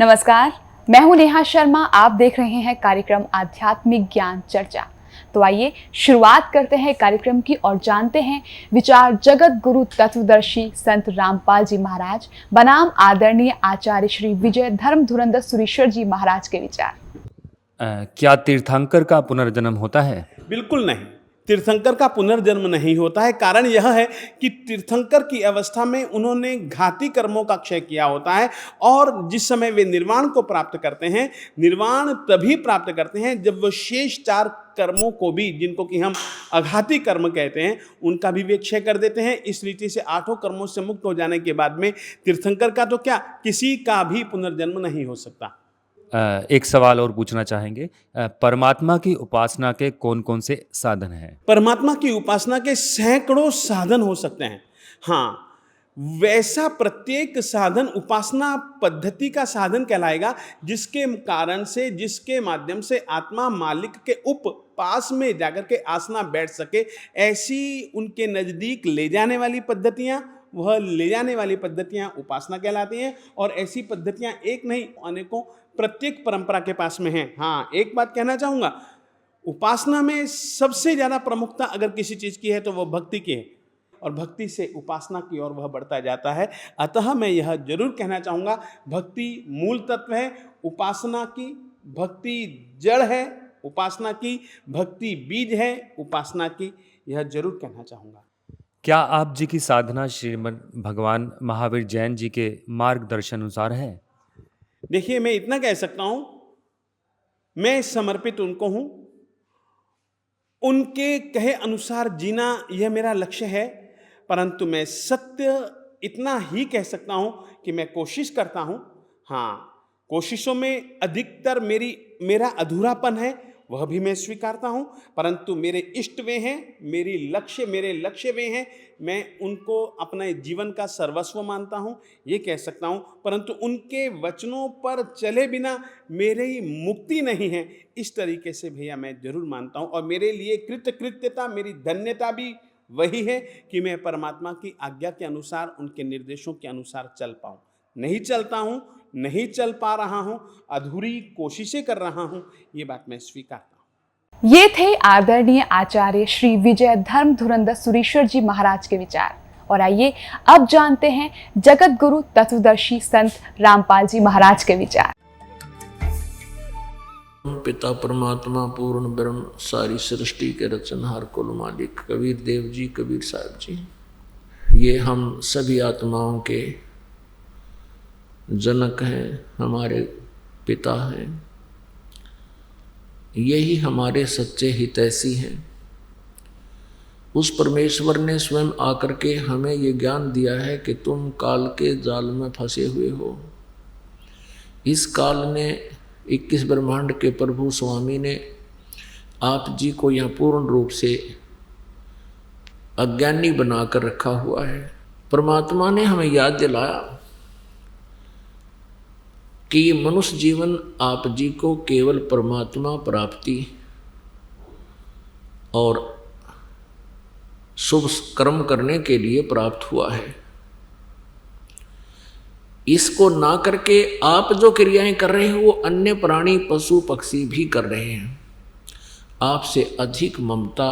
नमस्कार, मैं हूं नेहा शर्मा। आप देख रहे हैं कार्यक्रम आध्यात्मिक ज्ञान चर्चा। तो आइए शुरुआत करते हैं कार्यक्रम की और जानते हैं विचार जगत गुरु तत्वदर्शी संत रामपाल जी महाराज बनाम आदरणीय आचार्य श्री विजय धर्म धुरंधर सुरीश्वर जी महाराज के विचार। क्या तीर्थंकर का पुनर्जन्म होता है? बिल्कुल नहीं, तीर्थंकर का पुनर्जन्म नहीं होता है। कारण यह है कि तीर्थंकर की अवस्था में उन्होंने घाती कर्मों का क्षय किया होता है और जिस समय वे निर्वाण को प्राप्त करते हैं, निर्वाण तभी प्राप्त करते हैं जब वो शेष 4 कर्मों को भी, जिनको कि हम अघाती कर्म कहते हैं, उनका भी वे क्षय कर देते हैं। इस रीति से 8 कर्मों से मुक्त हो जाने के बाद में तीर्थंकर का तो क्या, किसी का भी पुनर्जन्म नहीं हो सकता। एक सवाल और पूछना चाहेंगे, परमात्मा की उपासना के कौन कौन से साधन हैं? परमात्मा की उपासना के सैकड़ों साधन हो सकते हैं। हाँ, वैसा प्रत्येक साधन उपासना पद्धति का साधन कहलाएगा जिसके कारण से, जिसके माध्यम से आत्मा मालिक के पास में जाकर के आसना बैठ सके। ऐसी उनके नज़दीक ले जाने वाली पद्धतियाँ, वह ले जाने वाली पद्धतियाँ उपासना कहलाती हैं। और ऐसी पद्धतियाँ एक नहीं, अनेकों प्रत्येक परंपरा के पास में हैं। हाँ, एक बात कहना चाहूँगा, उपासना में सबसे ज़्यादा प्रमुखता अगर किसी चीज़ की है तो वह भक्ति की है, और भक्ति से उपासना की ओर वह बढ़ता जाता है। अतः मैं यह जरूर कहना चाहूँगा, भक्ति मूल तत्व है, उपासना की भक्ति जड़ है, उपासना की भक्ति बीज है, उपासना की, यह जरूर कहना चाहूँगा। क्या आप जी की साधना श्रीमद् भगवान महावीर जैन जी के मार्गदर्शन अनुसार है? देखिए, मैं इतना कह सकता हूँ, मैं समर्पित उनको हूँ, उनके कहे अनुसार जीना यह मेरा लक्ष्य है। परंतु मैं सत्य इतना ही कह सकता हूँ कि मैं कोशिश करता हूँ। हाँ, कोशिशों में अधिकतर मेरा अधूरापन है, वह भी मैं स्वीकारता हूँ। परंतु मेरे इष्ट वे हैं, मेरे लक्ष्य वे हैं, मैं उनको अपने जीवन का सर्वस्व मानता हूँ, ये कह सकता हूँ। परंतु उनके वचनों पर चले बिना मेरी मुक्ति नहीं है, इस तरीके से भैया मैं जरूर मानता हूँ। और मेरे लिए कृतकृत्यता, मेरी धन्यता भी वही है कि मैं परमात्मा की आज्ञा के अनुसार, उनके निर्देशों के अनुसार चल पाऊँ। नहीं चलता हूँ, नहीं चल पा रहा हूँ, अधूरी कोशिशें कर रहा हूँ, ये बात मैं स्वीकारता हूँ। ये थे आदरणीय आचार्य श्री विजय धर्म धुरंधर सुरीश्वर जी महाराज के विचार। और आइए अब जानते हैं जगत गुरु तत्वदर्शी संत रामपाल जी महाराज के विचार। पिता परमात्मा पूर्ण ब्रह्म, सारी सृष्टि के रचनहार कुल मालिक कबीर देव जी, कबीर साहब जी, ये हम सभी आत्माओं के जनक हैं, हमारे पिता हैं, यही हमारे सच्चे हितैषी हैं। उस परमेश्वर ने स्वयं आकर के हमें ये ज्ञान दिया है कि तुम काल के जाल में फंसे हुए हो। इस काल ने 21 ब्रह्मांड के प्रभु स्वामी ने आप जी को यह पूर्ण रूप से अज्ञानी बनाकर रखा हुआ है। परमात्मा ने हमें याद दिलाया कि ये मनुष्य जीवन आप जी को केवल परमात्मा प्राप्ति और शुभ कर्म करने के लिए प्राप्त हुआ है। इसको ना करके आप जो क्रियाएं कर रहे हो वो अन्य प्राणी, पशु, पक्षी भी कर रहे हैं। आपसे अधिक ममता,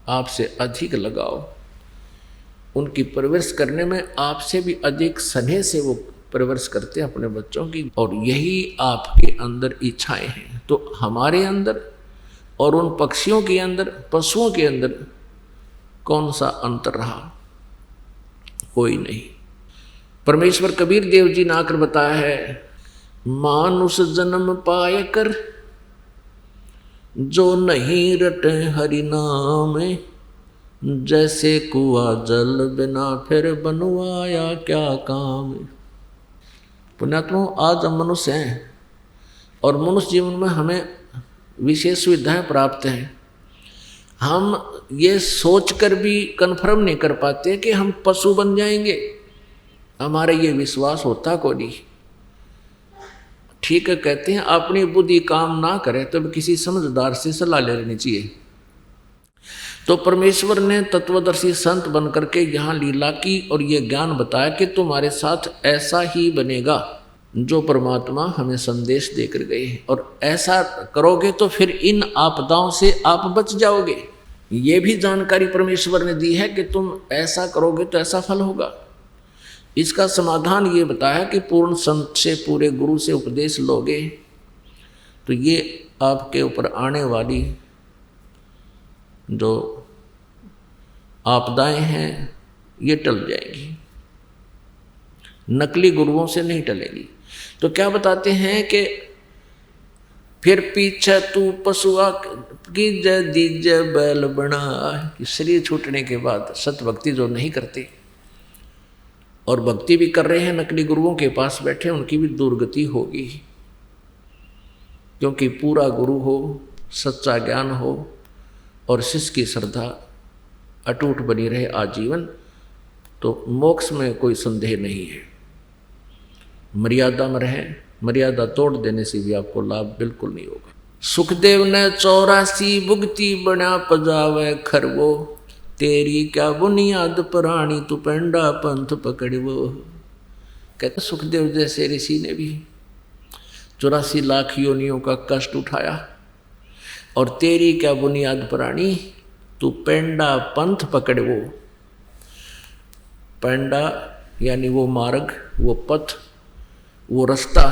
आपसे अधिक लगाव, उनकी परवरिश करने में आपसे भी अधिक स्नेह से वो परवरिश करते हैं अपने बच्चों की। और यही आपके अंदर इच्छाएं हैं। तो हमारे अंदर और उन पक्षियों के अंदर, पशुओं के अंदर कौन सा अंतर रहा? कोई नहीं। परमेश्वर कबीर देव जी ने आकर बताया है, मानुष जन्म पाय कर जो नहीं रटे हरि नाम, जैसे कुआ जल बिना फिर बनवाया क्या काम। पुण्यात्माओं, आज हम मनुष्य हैं और मनुष्य जीवन में हमें विशेष सुविधाएं प्राप्त हैं। हम ये सोचकर भी कन्फर्म नहीं कर पाते कि हम पशु बन जाएंगे। हमारा ये विश्वास होता को नहीं। ठीक है, कहते हैं अपनी बुद्धि काम ना करे तो किसी समझदार से सलाह ले लेनी चाहिए। तो परमेश्वर ने तत्वदर्शी संत बन करके यहाँ लीला की और ये ज्ञान बताया कि तुम्हारे साथ ऐसा ही बनेगा। जो परमात्मा हमें संदेश देकर गए हैं। और ऐसा करोगे तो फिर इन आपदाओं से आप बच जाओगे। ये भी जानकारी परमेश्वर ने दी है कि तुम ऐसा करोगे तो ऐसा फल होगा। इसका समाधान ये बताया कि पूर्ण संत से, पूरे गुरु से उपदेश लोगे तो ये आपके ऊपर आने वाली जो आपदाएं हैं ये टल जाएंगी, नकली गुरुओं से नहीं टलेगी। तो क्या बताते हैं कि फिर पीछे तू पशुआ की दीज बैल बना, कि शरीर छूटने के बाद सत भक्ति जो नहीं करते और भक्ति भी कर रहे हैं नकली गुरुओं के पास बैठे, उनकी भी दुर्गति होगी। क्योंकि पूरा गुरु हो, सच्चा ज्ञान हो और शिष्य की श्रद्धा अटूट बनी रहे आजीवन, तो मोक्ष में कोई संदेह नहीं है। मर्यादा में रहें, मर्यादा तोड़ देने से भी आपको लाभ बिल्कुल नहीं होगा। सुखदेव ने 84 भुगती बना पजावे खरवो, तेरी क्या बुनियाद प्राणी तू पेंडा पंथ पकड़वो। कहते सुखदेव जैसे ऋषि ने भी 84 लाख योनियों का कष्ट उठाया, और तेरी क्या बुनियाद प्राणी तू पेंडा पंथ पकड़वो। पेंडा यानी वो मार्ग, वो पथ, वो रास्ता,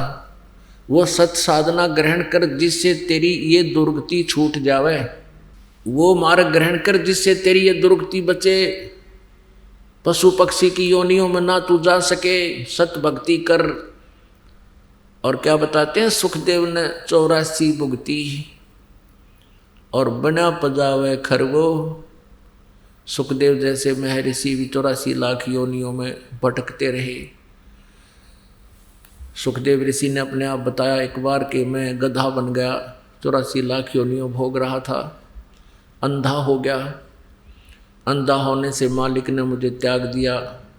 वो सत साधना ग्रहण कर जिससे तेरी ये दुर्गति छूट जावे। वो मार्ग ग्रहण कर जिससे तेरी ये दुर्गति बचे, पशु पक्षी की योनियों में ना तू जा सके, सत भक्ति कर। और क्या बताते हैं, सुखदेव ने 84 भुगती और बना पजावे खरवो। सुखदेव जैसे महर्षि भी 84 लाख योनियों में भटकते रहे। सुखदेव ऋषि ने अपने आप बताया एक बार कि मैं गधा बन गया, 84 लाख योनियों भोग रहा था, अंधा हो गया। अंधा होने से मालिक ने मुझे त्याग दिया,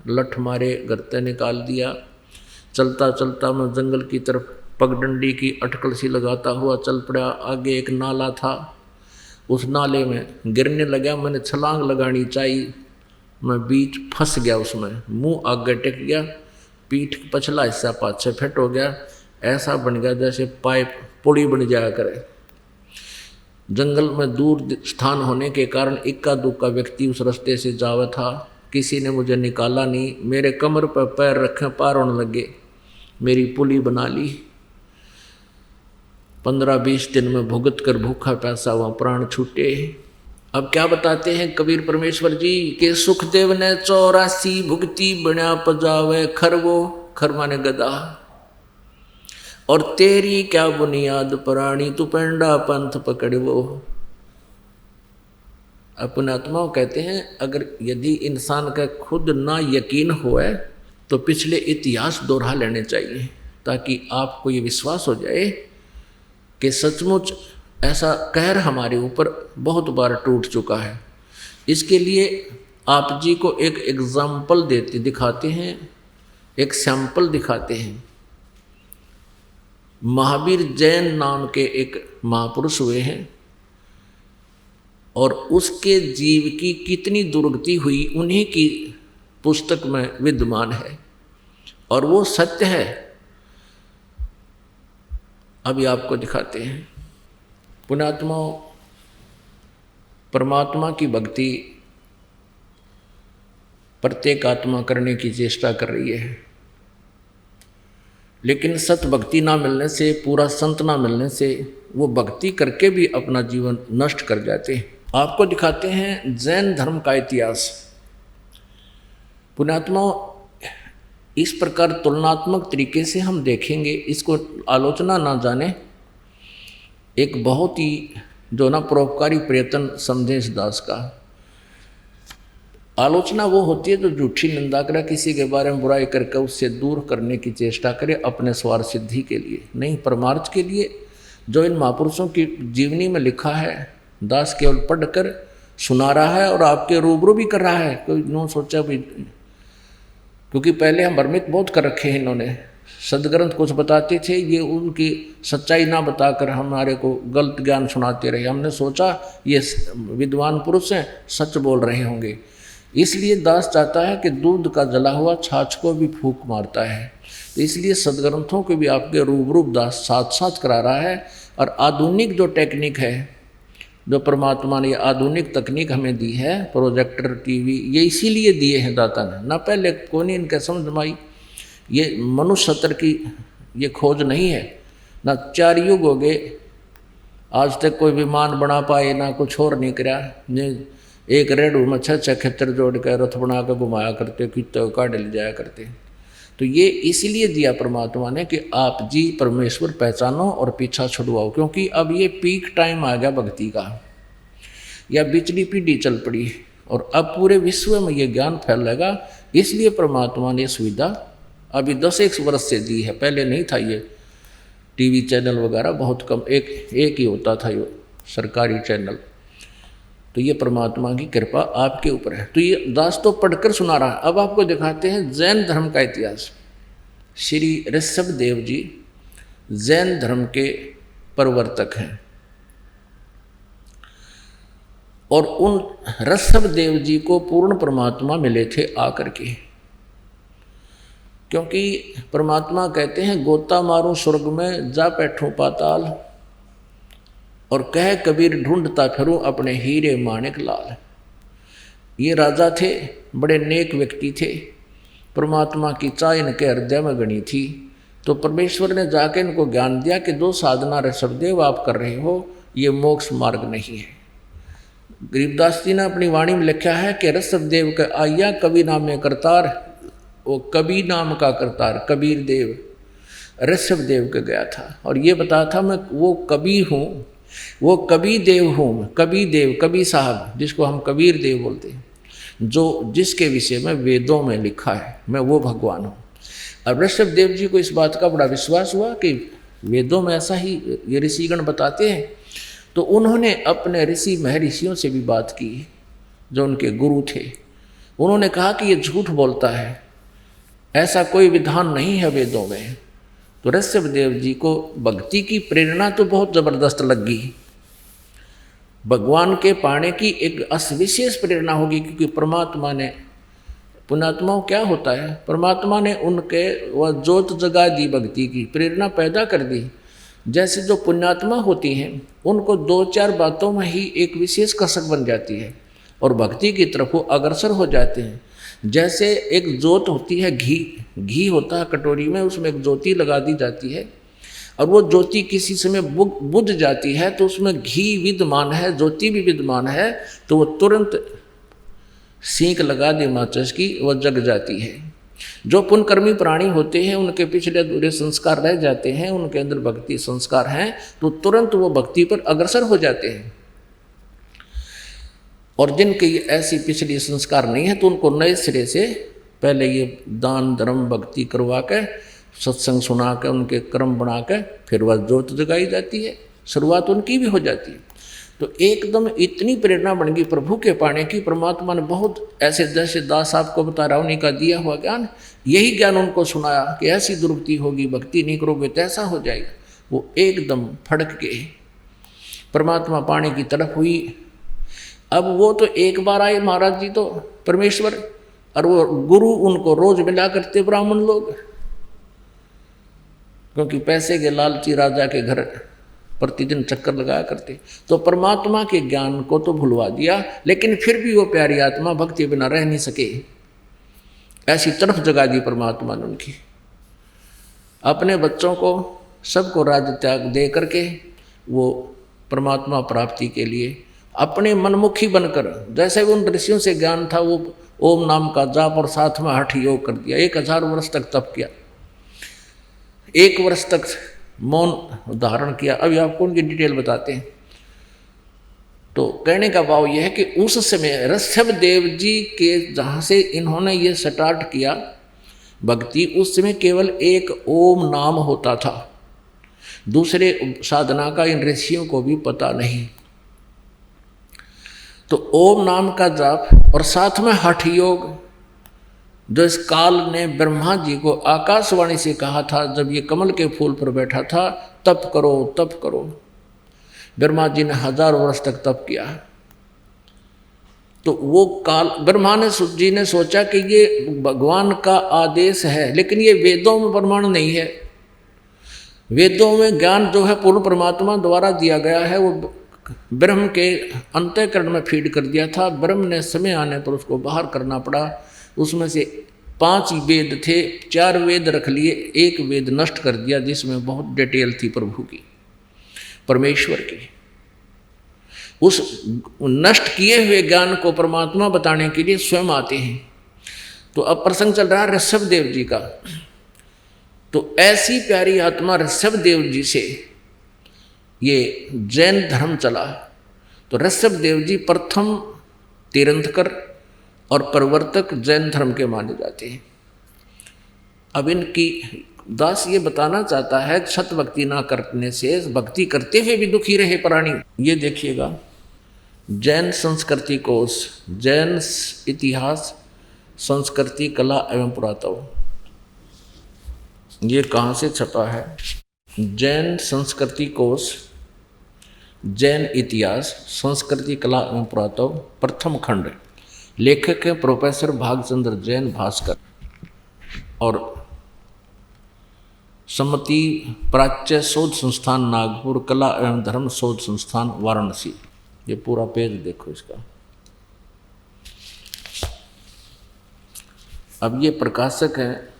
लठ मारे घर से निकाल दिया। चलता चलता मैं जंगल की तरफ पगडंडी की अटकल सी लगाता हुआ चल पड़ा। आगे एक नाला था, उस नाले में गिरने लगा। मैंने छलांग लगानी चाहिए, मैं बीच फंस गया उसमें, मुंह आगे टेक गया, पीठ पछला हिस्सा पाछे फिट हो गया। ऐसा बन गया जैसे पाइप पुड़ी बन जाया करे। जंगल में दूर स्थान होने के कारण इक्का दुक्का व्यक्ति उस रास्ते से जावा था, किसी ने मुझे निकाला नहीं। मेरे कमर पर पैर रखे, पार होने लगे, मेरी पुली बना ली। 15-20 दिन में भुगत कर भूखा प्यासा वहाँ प्राण छूटे। अब क्या बताते हैं कबीर परमेश्वर जी के सुखदेव ने 84 भुगती बना पजावे खरवो, खर माने गदा, और तेरी क्या बुनियाद प्राणी तू पेंडा पंथ पकड़वो। अपने आत्माओं कहते हैं अगर यदि इंसान का खुद ना यकीन होए तो पिछले इतिहास दोहरा लेने चाहिए, ताकि आपको ये विश्वास हो जाए कि सचमुच ऐसा कहर हमारे ऊपर बहुत बार टूट चुका है। इसके लिए आप जी को एक एग्जाम्पल दिखाते हैं, एक सैंपल दिखाते हैं। महावीर जैन नाम के एक महापुरुष हुए हैं, और उसके जीव की कितनी दुर्गति हुई उन्हीं की पुस्तक में विद्यमान है, और वो सत्य है। अभी आपको दिखाते हैं। पुण्यात्माओं, परमात्मा की भक्ति प्रत्येक आत्मा करने की चेष्टा कर रही है, लेकिन सत भक्ति ना मिलने से, पूरा संत ना मिलने से वो भक्ति करके भी अपना जीवन नष्ट कर जाते हैं। आपको दिखाते हैं जैन धर्म का इतिहास। पुण्यात्माओं, इस प्रकार तुलनात्मक तरीके से हम देखेंगे, इसको आलोचना ना जाने, एक बहुत ही जो ना परोपकारी प्रयत्न समझे इस दास का। आलोचना वो होती है जो झूठी निंदा करे, किसी के बारे में बुराई करके उससे दूर करने की चेष्टा करे अपने स्वार्थ सिद्धि के लिए, नहीं परमार्थ के लिए। जो इन महापुरुषों की जीवनी में लिखा है, दास केवल पढ़कर सुना रहा है और आपके रूबरू भी कर रहा है। कोई नो सोचा भी, क्योंकि पहले हम भ्रमित बहुत कर रखे हैं इन्होंने। सदग्रंथ कुछ बताते थे, ये उनकी सच्चाई ना बताकर हमारे को गलत ज्ञान सुनाते रहे। हमने सोचा ये विद्वान पुरुष हैं, सच बोल रहे होंगे। इसलिए दास चाहता है कि दूध का जला हुआ छाछ को भी फूंक मारता है। तो इसलिए सदग्रंथों के भी आपके रूबरू दास साथ साथ करा रहा है। और आधुनिक जो टेक्निक है, जो परमात्मा ने आधुनिक तकनीक हमें दी है, प्रोजेक्टर, टीवी, ये इसीलिए दिए हैं दाता ने, ना पहले कौन इनके समझ में आई। ये मनुष्य सत्र की ये खोज नहीं है, ना 4 युग हो गए आज तक कोई विमान बना पाए, ना कुछ और नहीं करा। एक रेडू में 6 खेतर जोड़ कर रथ बना कर घुमाया करते, कितने काट ले जाया करते। तो ये इसीलिए दिया परमात्मा ने कि आप जी परमेश्वर पहचानो और पीछा छुड़वाओ, क्योंकि अब ये पीक टाइम आ गया भक्ति का, या बिचली पीढ़ी चल पड़ी और अब पूरे विश्व में ये ज्ञान फैलेगा। इसलिए परमात्मा ने सुविधा अभी 10-1 वर्ष से दी है, पहले नहीं था ये टीवी चैनल वगैरह, बहुत कम, एक ही होता था ये सरकारी चैनल। तो ये परमात्मा की कृपा आपके ऊपर है। तो ये दास तो पढ़कर सुना रहा है। अब आपको दिखाते हैं जैन धर्म का इतिहास। श्री ऋषभ देव जी जैन धर्म के प्रवर्तक हैं और उन ऋषभ देव जी को पूर्ण परमात्मा मिले थे आकर के, क्योंकि परमात्मा कहते हैं गोता मारूं स्वर्ग में जा बैठूं पाताल, और कह कबीर ढूंढता फिरूं अपने हीरे माणिक लाल। ये राजा थे, बड़े नेक व्यक्ति थे, परमात्मा की चाह इनके हृदय में गणी थी। तो परमेश्वर ने जाके इनको ज्ञान दिया कि जो साधना ऋषभदेव आप कर रहे हो ये मोक्ष मार्ग नहीं है। गरीबदास जी ने अपनी वाणी में लिखा है कि ऋषभदेव का आया कवि नाम में करतार, वो कवि नाम का करतार कबीर देव ऋषभदेव के गया था और ये बताया था मैं वो कवि हूँ, वो कवि देव हूँ। कवि देव, कवि साहब जिसको हम कबीर देव बोलते हैं, जो जिसके विषय में वेदों में लिखा है मैं वो भगवान हूँ। अब ऋषभदेव जी को इस बात का बड़ा विश्वास हुआ कि वेदों में ऐसा ही ये ऋषिगण बताते हैं। तो उन्होंने अपने ऋषि महर्षियों से भी बात की जो उनके गुरु थे। उन्होंने कहा कि ये झूठ बोलता है, ऐसा कोई विधान नहीं है वेदों में। तो ऋषभदेव जी को भक्ति की प्रेरणा तो बहुत जबरदस्त लगी, भगवान के पाने की एक विशेष प्रेरणा होगी, क्योंकि परमात्मा ने, पुण्यात्माओं क्या होता है, परमात्मा ने उनके वह जोत जगा दी, भक्ति की प्रेरणा पैदा कर दी। जैसे जो पुण्यात्मा होती हैं उनको 2-4 बातों में ही एक विशेष कसक बन जाती है और भक्ति की तरफ वो अग्रसर हो जाते हैं। जैसे एक जोत होती है, घी होता है कटोरी में, उसमें एक ज्योति लगा दी जाती है और वो ज्योति किसी समय बुझ जाती है तो उसमें घी विद्यमान है, ज्योति भी विद्यमान है, तो वो तुरंत सींक लगा दे माचिस की, वह जग जाती है। जो पुण्यकर्मी प्राणी होते हैं उनके पिछले अधूरे संस्कार रह जाते हैं, उनके अंदर भक्ति संस्कार हैं, तो तुरंत वो भक्ति पर अग्रसर हो जाते हैं। और जिनके ऐसी पिछली संस्कार नहीं है तो उनको नए सिरे से पहले ये दान धर्म भक्ति करवा के, सत्संग सुना के, उनके कर्म बना के फिर वह ज्योत जगाई जाती है, शुरुआत उनकी भी हो जाती है। तो एकदम इतनी प्रेरणा बन गई प्रभु के पाने की। परमात्मा ने बहुत ऐसे, जैसे दास आपको बता रहा उन्हीं का दिया हुआ ज्ञान, यही ज्ञान उनको सुनाया कि ऐसी दुर्गति होगी, भक्ति नहीं करोगे तो ऐसा हो जाएगा। वो एकदम फड़क के परमात्मा पाने की तरफ हुई। अब वो तो एक बार आए महाराज जी तो परमेश्वर, और वो गुरु उनको रोज मिला करते ब्राह्मण लोग, क्योंकि पैसे के लालची राजा के घर प्रतिदिन चक्कर लगाया करते। तो परमात्मा के ज्ञान को तो भुलवा दिया, लेकिन फिर भी वो प्यारी आत्मा भक्ति बिना रह नहीं सके, ऐसी तरफ जगा दी परमात्मा ने उनकी। अपने बच्चों को सबको राज्य त्याग दे करके वो परमात्मा प्राप्ति के लिए अपने मनमुखी बनकर, जैसे उन ऋषियों से ज्ञान था, वो ओम नाम का जाप और साथ में हठ योग कर दिया। 1000 वर्ष तक तप किया, 1 वर्ष तक मौन धारण किया। अभी आपको उनकी डिटेल बताते हैं। तो कहने का भाव यह है कि उस समय ऋषभदेव जी के जहाँ से इन्होंने ये स्टार्ट किया भक्ति, उस समय केवल एक ओम नाम होता था, दूसरे साधना का इन ऋषियों को भी पता नहीं। तो ओम नाम का जाप और साथ में हठ योग, जो इस काल ने ब्रह्मा जी को आकाशवाणी से कहा था जब ये कमल के फूल पर बैठा था, तप करो तप करो। ब्रह्मा जी ने 1000 वर्ष तक तप किया तो वो काल ब्रह्मा ने जी ने सोचा कि ये भगवान का आदेश है, लेकिन ये वेदों में प्रमाण नहीं है। वेदों में ज्ञान जो है पूर्ण परमात्मा द्वारा दिया गया है, वो ब्रह्म के अंतःकरण में फीड कर दिया था। ब्रह्म ने समय आने पर उसको बाहर करना पड़ा। उसमें से 5 वेद थे, 4 वेद रख लिए, 1 वेद नष्ट कर दिया जिसमें बहुत डिटेल थी प्रभु की, परमेश्वर की। उस नष्ट किए हुए ज्ञान को परमात्मा बताने के लिए स्वयं आते हैं। तो अब प्रसंग चल रहा है ऋषभ देव जी का। तो ऐसी प्यारी आत्मा ऋषभ देव जी से ये जैन धर्म चला। तो ऋषभ देव जी प्रथम तीर्थंकर और प्रवर्तक जैन धर्म के माने जाते हैं। अब इनकी दास ये बताना चाहता है सत भक्ति ना करने से भक्ति करते हुए भी दुखी रहे प्राणी। ये देखिएगा, जैन संस्कृति कोश, जैन इतिहास, संस्कृति, कला एवं पुरातत्व, ये कहाँ से छपा है? जैन संस्कृति कोश, जैन इतिहास, संस्कृति, कला एवं पुरातत्व, प्रथम खंड। लेखक है प्रोफेसर भागचंद्र जैन भास्कर और सम्मति प्राच्य शोध संस्थान नागपुर, कला एवं धर्म शोध संस्थान वाराणसी। ये पूरा पेज देखो इसका। अब ये प्रकाशक है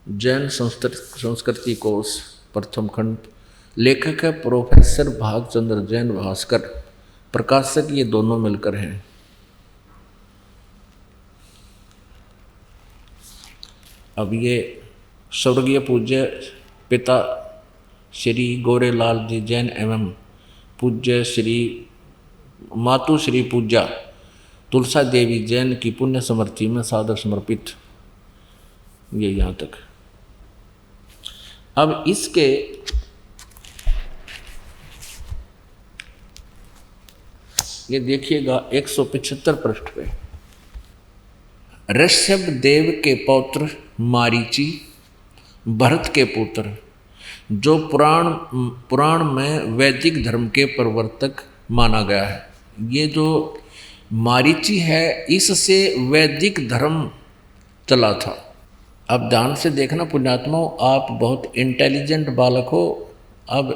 जैन संस्कृति कोश, प्रथम खंड। लेखक है प्रोफेसर भागचंद्र जैन भास्कर, प्रकाशक ये दोनों मिलकर हैं। अब ये स्वर्गीय पूज्य पिता श्री गोरेलाल जी जैन एवं पूज्य श्री मातु श्री पूज्या तुलसा देवी जैन की पुण्य समर्थी में सादर समर्पित। ये यहाँ तक। अब इसके ये देखिएगा 175 पृष्ठ पे, ऋषभ देव के पौत्र मारीची, भरत के पुत्र, जो पुराण में वैदिक धर्म के प्रवर्तक माना गया है। ये जो मारीची है इससे वैदिक धर्म चला था। अब ध्यान से देखना पुण्यात्माओं, आप बहुत इंटेलिजेंट बालक हो, अब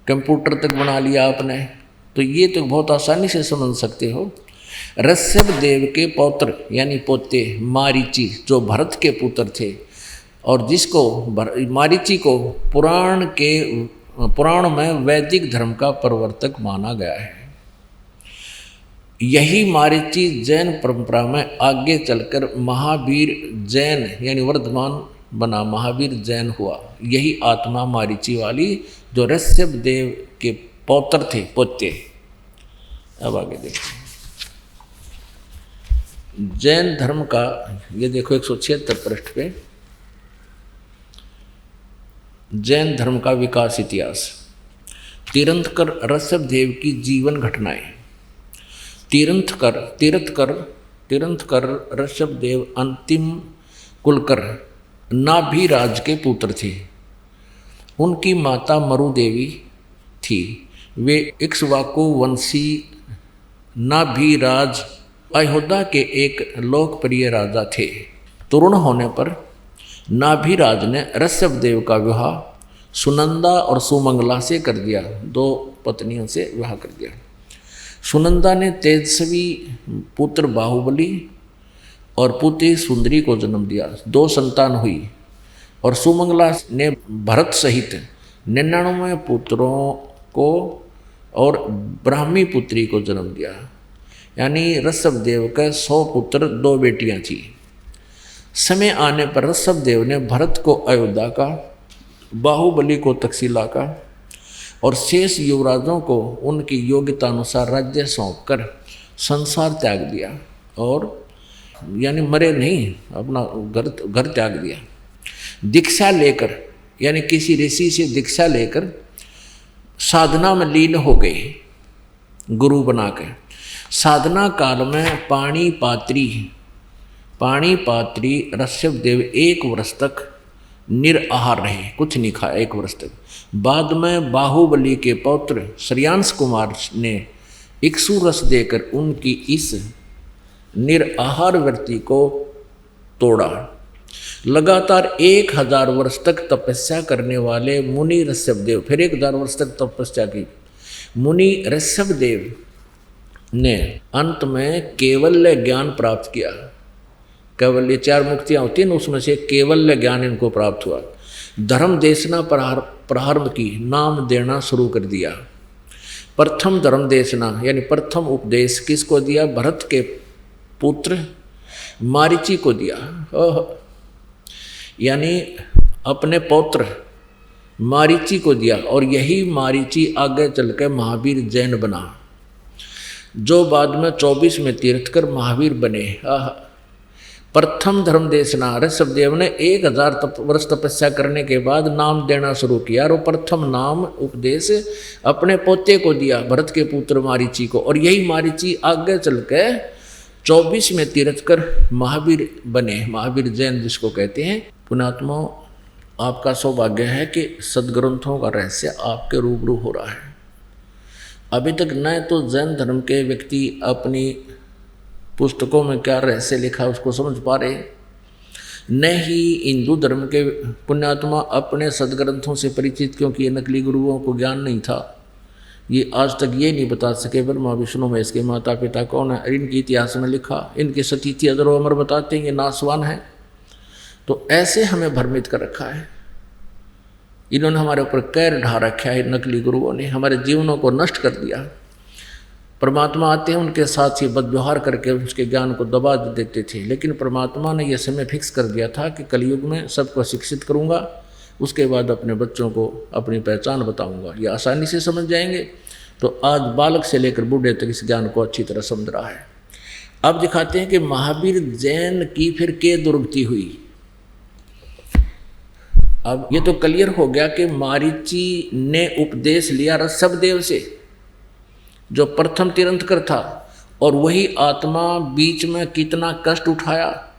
कंप्यूटर तक बना लिया आपने, तो ये तो बहुत आसानी से समझ सकते हो। ऋषभ देव के पौत्र यानी पोते मारीची, जो भरत के पुत्र थे और जिसको मारीची को पुराण में वैदिक धर्म का प्रवर्तक माना गया है। यही मारीची जैन परंपरा में आगे चलकर महावीर जैन यानी वर्धमान बना, महावीर जैन हुआ। यही आत्मा मारीची वाली जो ऋषभ देव के पौत्र थे, पोते। अब आगे देखो जैन धर्म का, ये देखो 176 पृष्ठ पे, जैन धर्म का विकास इतिहास। तीर्थंकर ऋषभ देव की जीवन घटनाएं। तीर्थंकर ऋषभ देव अंतिम कुलकर नाभिराज के पुत्र थे। उनकी माता मरु देवी थी। वे इक्ष्वाकु वंशी नाभिराज अयोध्या के एक लोकप्रिय राजा थे। तरुण होने पर नाभिराज ने ऋषभ देव का विवाह सुनंदा और सुमंगला से कर दिया। 2 पत्नियों से विवाह कर दिया। सुनंदा ने तेजस्वी पुत्र बाहुबली और पुत्री सुंदरी को जन्म दिया। 2 संतान हुई और सुमंगला ने भरत सहित 99 पुत्रों को और ब्राह्मी पुत्री को जन्म दिया। यानी ऋषभ देव के 100 पुत्र 2 बेटियां थी। समय आने पर ऋषभ देव ने भरत को अयोध्या का, बाहुबली को तक्षशिला का और शेष युवराजों को उनकी योग्यता अनुसार राज्य सौंपकर संसार त्याग दिया। और यानी मरे नहीं, अपना घर त्याग दिया। दीक्षा लेकर यानी किसी ऋषि से दीक्षा लेकर साधना में लीन हो गए, गुरु बना के। साधना काल में पाणी पात्री ऋषभ देव 1 वर्ष तक निराहार रहे, कुछ नहीं खाया 1 वर्ष तक। बाद में बाहुबली के पौत्र श्रेयांश कुमार ने इक्षु रस देकर उनकी इस निराहार वृत्ति को तोड़ा। लगातार 1000 वर्ष तक तपस्या करने वाले मुनि ऋषभदेव, फिर 1000 वर्ष तक तपस्या की मुनि ऋषभदेव ने अंत में केवल्य ज्ञान प्राप्त किया। केवल्य 4 मुक्तियां होती हैं, उसमें से केवल्य ज्ञान इनको प्राप्त हुआ। धर्म देशना प्रारंभ की, नाम देना शुरू कर दिया। प्रथम धर्म देशना यानी प्रथम उपदेश किसको दिया? भरत के पुत्र मारीची को दिया। यानी अपने पौत्र मारीची को दिया, और यही मारीची आगे चलकर महावीर जैन बना, जो बाद में 24 में तीर्थकर महावीर बने। प्रथम धर्म देशना, ऋषभदेव ने 1000 वर्ष तपस्या करने के बाद नाम देना शुरू किया, और प्रथम नाम उपदेश अपने पोते को दिया, भरत के पुत्र मारीची को, और यही मारीची आगे चलकर 24 में तीर्थकर महावीर बने, महावीर जैन जिसको कहते हैं। पुण्यात्मा, आपका सौभाग्य है कि सदग्रंथों का रहस्य आपके रूबरू हो रहा है। अभी तक न तो जैन धर्म के व्यक्ति अपनी पुस्तकों में क्या रहस्य लिखा है उसको समझ पा रहे, न ही हिंदू धर्म के पुण्यात्मा अपने सदग्रंथों से परिचित, क्योंकि ये नकली गुरुओं को ज्ञान नहीं था। ये आज तक ये नहीं बता सके ब्रह्मा विष्णु महेश के माता पिता कौन है, इनके इतिहास में लिखा, इनके सतीथि अदरो अमर बताते हैं ये नासवान है। तो ऐसे हमें भ्रमित कर रखा है, इन्होंने हमारे ऊपर कैर ढा रखा है, नकली गुरुओं ने हमारे जीवनों को नष्ट कर दिया। परमात्मा आते हैं, उनके साथ ही बदव्यवहार करके उसके ज्ञान को दबा देते थे, लेकिन परमात्मा ने यह समय फिक्स कर दिया था कि कलयुग में सबको शिक्षित करूंगा, उसके बाद अपने बच्चों को अपनी पहचान बताऊंगा, ये आसानी से समझ जाएंगे। तो आज बालक से लेकर बूढ़े तक इस ज्ञान को अच्छी तरह समझ रहा है। अब दिखाते हैं कि महावीर जैन की फिर के दुर्गति हुई। अब ये तो क्लियर हो गया कि मारीची ने उपदेश लिया ऋषभदेव से, जो प्रथम तीर्थंकर था, और वही आत्मा बीच में कितना कष्ट उठाया,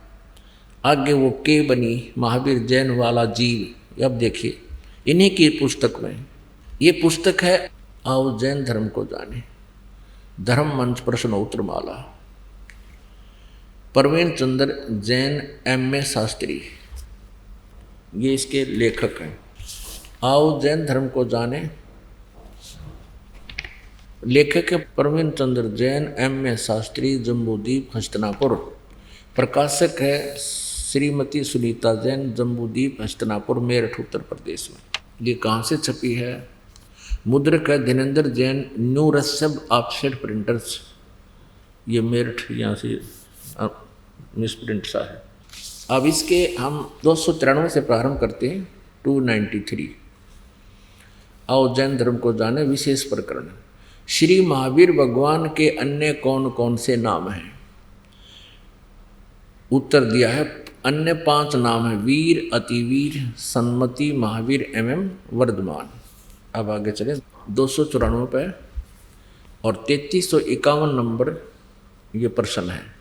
आगे वो के बनी महावीर जैन वाला जीव। अब देखिए इन्हीं की पुस्तक में, ये पुस्तक है आओ जैन धर्म को जाने, धर्म मंच प्रश्नोत्तर माला, प्रवीण चंद्र जैन M.A. शास्त्री, ये इसके लेखक हैं। आओ जैन धर्म को जाने, लेखक है प्रवीण चंद्र जैन M.A. शास्त्री, जम्बूद्वीप हस्तिनापुर। प्रकाशक है श्रीमती सुनीता जैन, जम्बूद्वीप हस्तिनापुर, मेरठ उत्तर प्रदेश में। ये कहाँ से छपी है? मुद्रक है Dhirendra Jain, new Rishabh offset printers, ये मेरठ, यहाँ से मिसप्रिंट सा है। अब इसके हम 293 से प्रारंभ करते हैं, 293। आओ जैन धर्म को जाने, विशेष प्रकरण। श्री महावीर भगवान के अन्य कौन कौन से नाम हैं? उत्तर दिया है अन्य 5 नाम है, वीर, अतिवीर, सन्मति, महावीर MM वर्धमान। अब आगे चले 294 पे और 3351 नंबर ये प्रश्न है।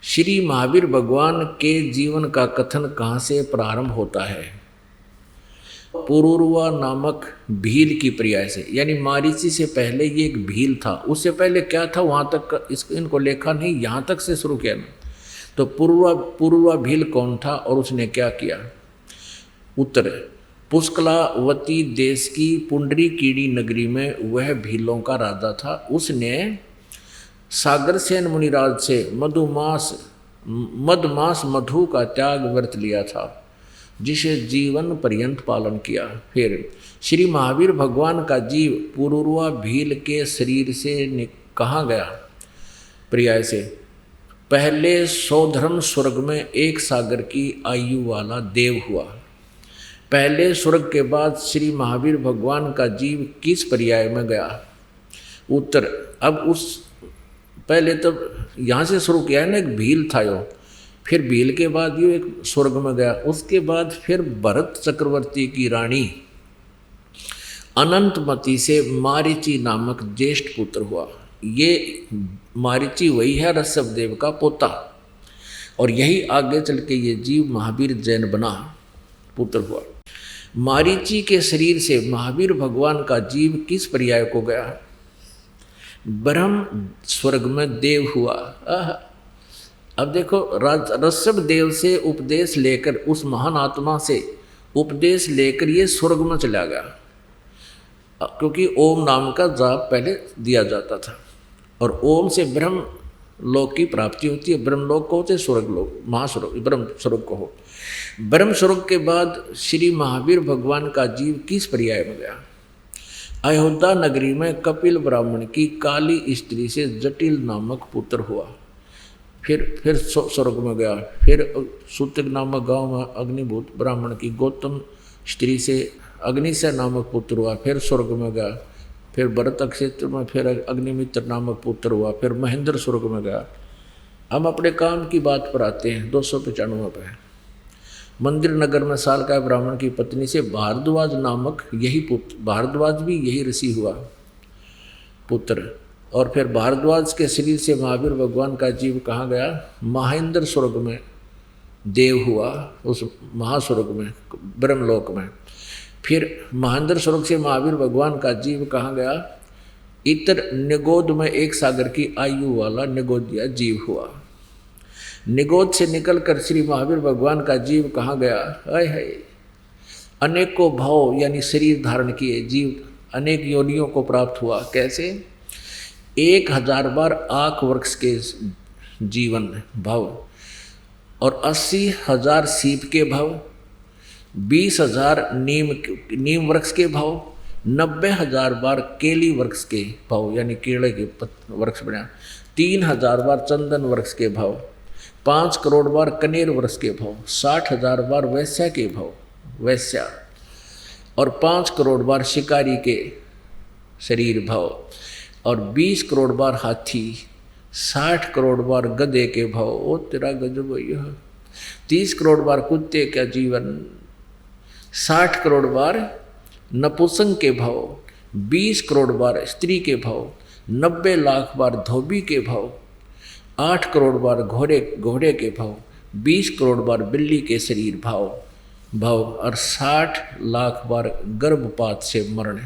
श्री महावीर भगवान के जीवन का कथन कहाँ से प्रारंभ होता है? पुरुरवा नामक भील की पर्याय से, यानी मारीची से पहले ये एक भील था, उससे पहले क्या था वहाँ तक इनको लेखा नहीं, यहाँ तक से शुरू किया। तो पुरुरवा भील कौन था और उसने क्या किया? उत्तर, पुष्कलावती देश की पुंडरीकीड़ी नगरी में वह भीलों का राजा था। उसने सागरसेन मुनिराज से मधमास मधु का त्याग व्रत लिया था, जिसे जीवन पर्यंत पालन किया। फिर श्री महावीर भगवान का जीव पुरुरवा भील के शरीर से कहाँ गया? पर्याय से, पहले सौधर्म स्वर्ग में 1 सागर की आयु वाला देव हुआ। पहले स्वर्ग के बाद श्री महावीर भगवान का जीव किस पर्याय में गया? उत्तर, अब उस पहले तो यहाँ से शुरू किया है ना, एक भील था यो, फिर भील के बाद यो एक स्वर्ग में गया, उसके बाद फिर भरत चक्रवर्ती की रानी अनंतमती से मारीची नामक ज्येष्ठ पुत्र हुआ। ये मारीची वही है ऋषभदेव का पोता, और यही आगे चल के ये जीव महावीर जैन बना, पुत्र हुआ। मारीची के शरीर से महावीर भगवान का जीव किस पर्याय को गया? ब्रह्म स्वर्ग में देव हुआ। आह! अब देखो, ऋषभ देव से उपदेश लेकर, उस महान आत्मा से उपदेश लेकर ये स्वर्ग में चला गया, क्योंकि ओम नाम का जाप पहले दिया जाता था और ओम से ब्रह्म लोक की प्राप्ति होती है। ब्रह्म लोक को होते स्वर्ग लोक, महास्वर्ग, ब्रह्म स्वर्ग को हो। ब्रह्म स्वर्ग के बाद श्री महावीर भगवान का जीव किस पर्याय में गया? अयोध्या नगरी में कपिल ब्राह्मण की काली स्त्री से जटिल नामक पुत्र हुआ। फिर स्वर्ग में गया। फिर सूतक नामक गांव में अग्निभूत ब्राह्मण की गौतम स्त्री से अग्निशय नामक पुत्र हुआ। फिर स्वर्ग में गया। फिर भरत क्षेत्र में फिर अग्निमित्र नामक पुत्र हुआ। फिर महेंद्र स्वर्ग में गया। हम अपने काम की बात पर आते हैं। 295 पे मंदिर नगर में सालका ब्राह्मण की पत्नी से भारद्वाज नामक यही पुत्र, भारद्वाज भी यही ऋषि हुआ पुत्र। और फिर भारद्वाज के शरीर से महावीर भगवान का जीव कहाँ गया? महेंद्र स्वर्ग में देव हुआ, उस महास्वर्ग में, ब्रह्मलोक में। फिर महेंद्र स्वर्ग से महावीर भगवान का जीव कहाँ गया? इतर निगोद में एक सागर की आयु वाला निगोदिया जीव हुआ। निगोद से निकलकर श्री महावीर भगवान का जीव कहाँ गया? हाय हाय! अनेकों भाव यानी शरीर धारण किए जीव अनेक योनियों को प्राप्त हुआ। कैसे? 1000 बार आँख वृक्ष के जीवन भव और 80,000 सीप के भव, 20,000 नीम वृक्ष के भव, 90,000 बार केली वृक्ष के भव यानी केले के वृक्ष बना, 3,000 बार चंदन वृक्ष के भव, 5 करोड़ बार कनेर वृक्ष के भव, 60,000 बार वैश्या के भव, वैश्या, और 5 करोड़ बार शिकारी के शरीर भव, और 20 करोड़ बार हाथी, 60 करोड़ बार गधे के भव। ओ तेरा गजब भैया! 30 करोड़ बार कुत्ते का जीवन, 60 करोड़ बार नपुंसक के भव, 20 करोड़ बार स्त्री के भव, 90 लाख बार धोबी के भव, 8 करोड़ बार घोड़े के भव, 20 करोड़ बार बिल्ली के शरीर भव और 60 लाख बार गर्भपात से मरण।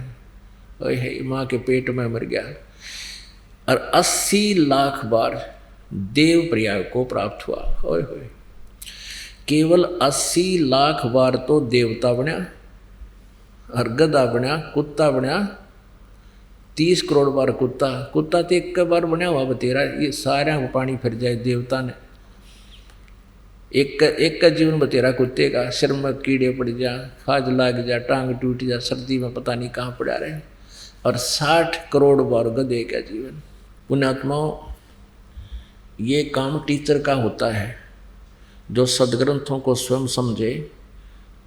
है माँ के पेट में मर गया। और 80 लाख बार देव पर्याय को प्राप्त हुआ। होय होय! केवल 80 लाख बार तो देवता बना और गधा बना, कुत्ता बना, 30 करोड़ बार कुत्ता तो एक बार बना हुआ बतेरा। ये सारा को पानी फिर जाए देवता ने। एक का जीवन बतेरा कुत्ते का, सिर में कीड़े पड़ जा, खाज लाग जा, टांग टूट जा, सर्दी में पता नहीं कहाँ पड़ा रहे। और 60 करोड़ बार गधे का जीवन। पुण्यात्माओं, ये काम टीचर का होता है जो सदग्रंथों को स्वयं समझे,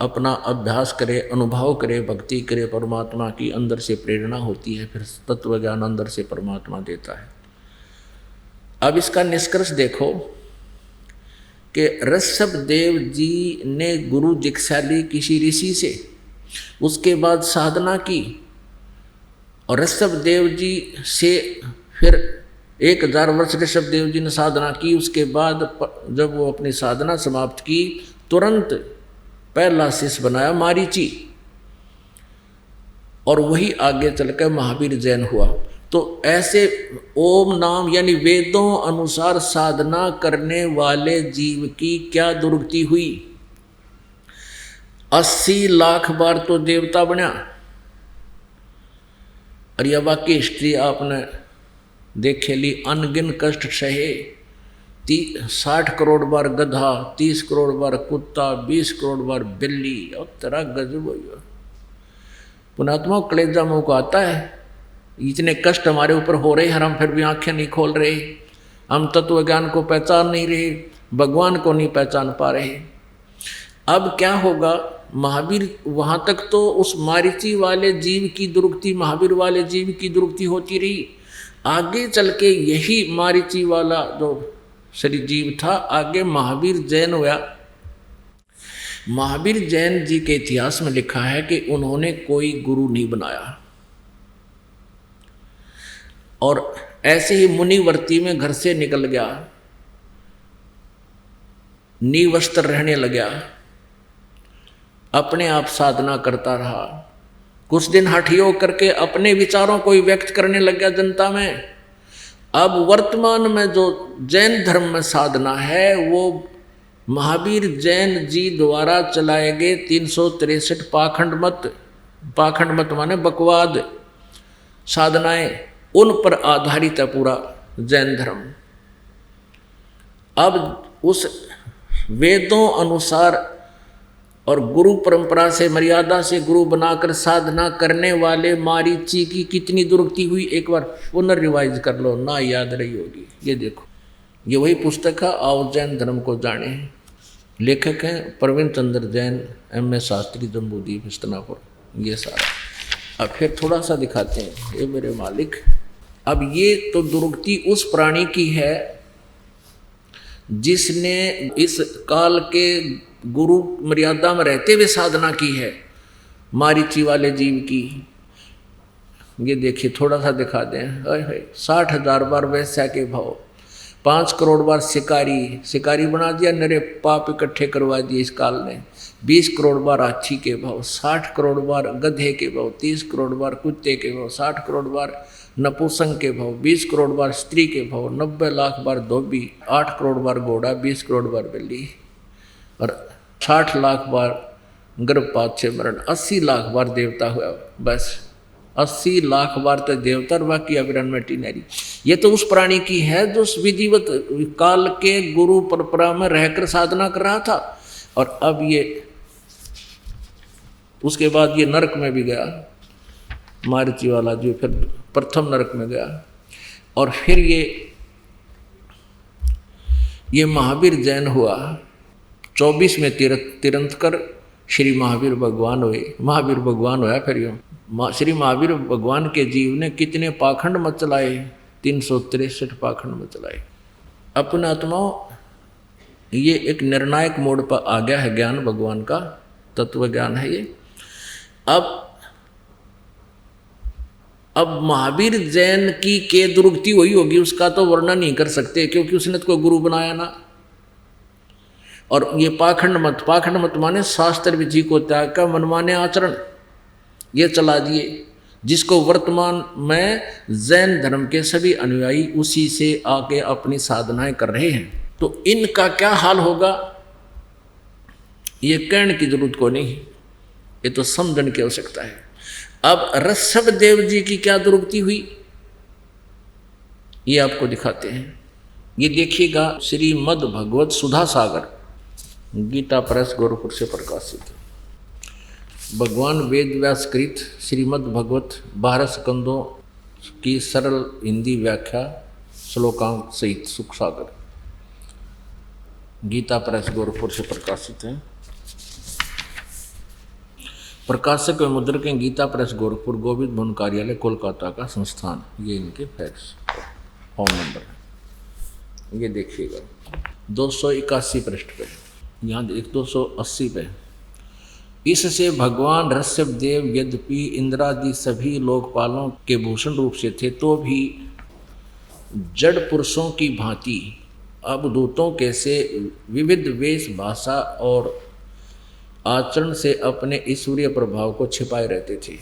अपना अभ्यास करे, अनुभव करे, भक्ति करे, परमात्मा की अंदर से प्रेरणा होती है, फिर तत्व ज्ञान अंदर से परमात्मा देता है। अब इसका निष्कर्ष देखो कि ऋषभ देव जी ने गुरु दीक्षा ली किसी ऋषि से, उसके बाद साधना की, और ऋषभ देव जी से फिर 1000 वर्ष ऋषभ देव जी ने साधना की। उसके बाद जब वो अपनी साधना समाप्त की, तुरंत पहला शिष्य बनाया मारीची, और वही आगे चलकर महावीर जैन हुआ। तो ऐसे ओम नाम यानी वेदों अनुसार साधना करने वाले जीव की क्या दुर्गति हुई? 80 लाख बार तो देवता बना। और यह वाक्य हिस्ट्री आपने देखे ली, अनगिन कष्ट सहे, 60 करोड़ बार गधा, 30 करोड़ बार कुत्ता, 20 करोड़ बार बिल्ली। और तेरा गजब हुआ। पुणात्मा कलेजा मुँह को आता है, इतने कष्ट हमारे ऊपर हो रहे हैं, हम फिर भी आंखें नहीं खोल रहे, हम तत्व ज्ञान को पहचान नहीं रहे, भगवान को नहीं पहचान पा रहे। अब क्या होगा? महावीर वहाँ तक तो उस मारीची वाले जीव की दुर्गति, महावीर वाले जीव की दुर्गति होती रही। आगे चल के यही मारीची वाला जो शरीर जीव था, आगे महावीर जैन हुआ। महावीर जैन जी के इतिहास में लिखा है कि उन्होंने कोई गुरु नहीं बनाया, और ऐसे ही मुनिवर्ती में घर से निकल गया, निवस्त्र रहने लगा, अपने आप साधना करता रहा। कुछ दिन हठ योग करके अपने विचारों को व्यक्त करने लग गया जनता में। अब वर्तमान में जो जैन धर्म में साधना है वो महावीर जैन जी द्वारा चलाए गए 363 पाखंड मत माने बकवाद साधनाएं, उन पर आधारित है पूरा जैन धर्म। अब उस वेदों अनुसार और गुरु परंपरा से मर्यादा से गुरु बनाकर साधना करने वाले मारीची की कितनी दुरुक्ति हुई, एक बार पुनर्रिवाइज कर लो, ना याद रही होगी। ये देखो, ये वही पुस्तक है आओ जैन धर्म को जाने। लेखक हैं प्रवीण चंद्र जैन, M.A. शास्त्री, जम्बूद्वीप, हस्तिनापुर। ये सारा अब फिर थोड़ा सा दिखाते हैं, ये मेरे मालिक। अब ये तो दुरुक्ति उस प्राणी की है जिसने इस काल के गुरु मर्यादा में रहते हुए साधना की है, मारीची वाले जीव की। ये देखिए, थोड़ा सा दिखा दें। 60,000 बार वैश्या के भाव, 5 करोड़ बार शिकारी बना दिया, नरे पाप इकट्ठे करवा दिए इस काल ने। 20 करोड़ बार हाथी के भाव, 60 करोड़ बार गधे के भाव, 30 करोड़ बार कुत्ते के भाव, 60 करोड़ बार नपुंसक के भाव, 20 करोड़ बार स्त्री के भाव, 90 लाख बार धोबी, 8 करोड़ बार घोड़ा, 20 करोड़ बार बिल्ली, और 60 लाख बार गर्भपात से मरण, 80 लाख बार देवता हुआ। बस 80 लाख बार तो देवता और बाकी अविरन में टीनरी। ये तो उस प्राणी की है जो विधिवत काल के गुरु परंपरा में रहकर साधना कर रहा था। और अब ये उसके बाद ये नरक में भी गया, मारीची वाला जो फिर प्रथम नरक में गया। और फिर ये महावीर जैन हुआ। 24 में तीर्थंकर श्री महावीर भगवान हुए। महावीर भगवान होया फिर यूँ श्री महावीर भगवान के जीव ने कितने पाखंड मत चलाए, 363 पाखंड मत चलाए। अपने आत्माओं, ये एक निर्णायक मोड़ पर आ गया है ज्ञान, भगवान का तत्व ज्ञान है ये। अब महावीर जैन की के दुरुक्ति हुई होगी, उसका तो वर्णन नहीं कर सकते क्योंकि उसने तो कोई गुरु बनाया ना। और ये पाखंड मत माने शास्त्र विधि को त्याग कर मनमाने आचरण ये चला दिए, जिसको वर्तमान में जैन धर्म के सभी अनुयायी उसी से आके अपनी साधनाएं कर रहे हैं। तो इनका क्या हाल होगा ये कहने की जरूरत को नहीं, ये तो समझने की आवश्यकता है। अब ऋषभ देव जी की क्या दुरुक्ति हुई ये आपको दिखाते हैं। ये देखिएगा, श्रीमद् भगवत सुधा सागर, गीता प्रेस गोरखपुर से प्रकाशित। भगवान वेद व्यास कृत श्रीमद् भगवत 12 स्कंदों की सरल हिंदी व्याख्या श्लोकांक सहित सुख सागर, गीता प्रेस गोरखपुर से प्रकाशित है। प्रकाशक व मुद्रक हैं गीता प्रेस गोरखपुर, गोविंद भवन कार्यालय कोलकाता का संस्थान। ये इनके फैक्स फोन नंबर है। ये देखिएगा 281 पृष्ठ पे, यहाँ 280 पे। इससे भगवान ऋषभ देव यद्यपि इंद्रादि सभी लोकपालों के भूषण रूप से थे, तो भी जड़ पुरुषों की भांति अवधूतों के से विविध वेश, भाषा और आचरण से अपने ईश्वरीय प्रभाव को छिपाए रहते थे।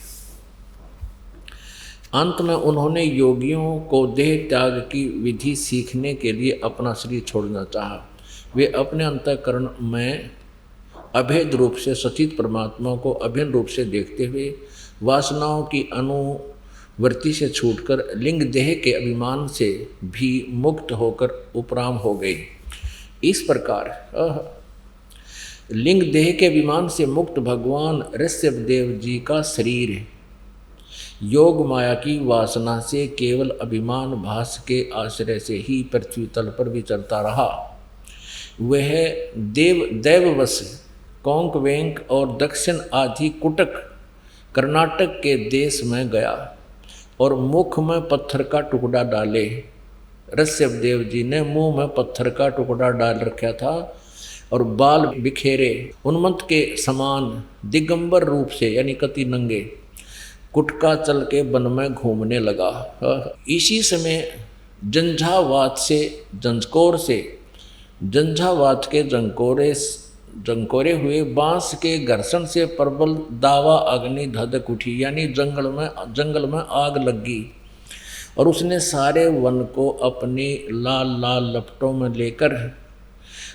अंत में उन्होंने योगियों को देह त्याग की विधि सीखने के लिए अपना शरीर छोड़ना चाहा। वे अपने अंतःकरण में अभेद रूप से सचित परमात्मा को अभिन्न रूप से देखते हुए वासनाओं की अनुवृत्ति से छूटकर लिंग देह के अभिमान से भी मुक्त होकर उपराम हो गए। इस प्रकार लिंग देह के अभिमान से मुक्त भगवान ऋषभ देव जी का शरीर योग माया की वासना से केवल अभिमान भास के आश्रय से ही पृथ्वी तल पर विचरता रहा। वह दैववश कोंक वेंक और दक्षिण आदि कुटक कर्नाटक के देश में गया और मुख में पत्थर का टुकड़ा डाले। ऋषभ देव जी ने मुंह में पत्थर का टुकड़ा डाल रखा था और बाल बिखेरे उन्मत्त के समान दिगंबर रूप से यानी कति नंगे कुटका चल के वन में घूमने लगा। इसी समय जंझावात के जंकोरे हुए बांस के घर्षण से प्रबल दावा अग्नि धधक उठी, यानी जंगल में आग लग गई और उसने सारे वन को अपनी लाल लाल लपटों में लेकर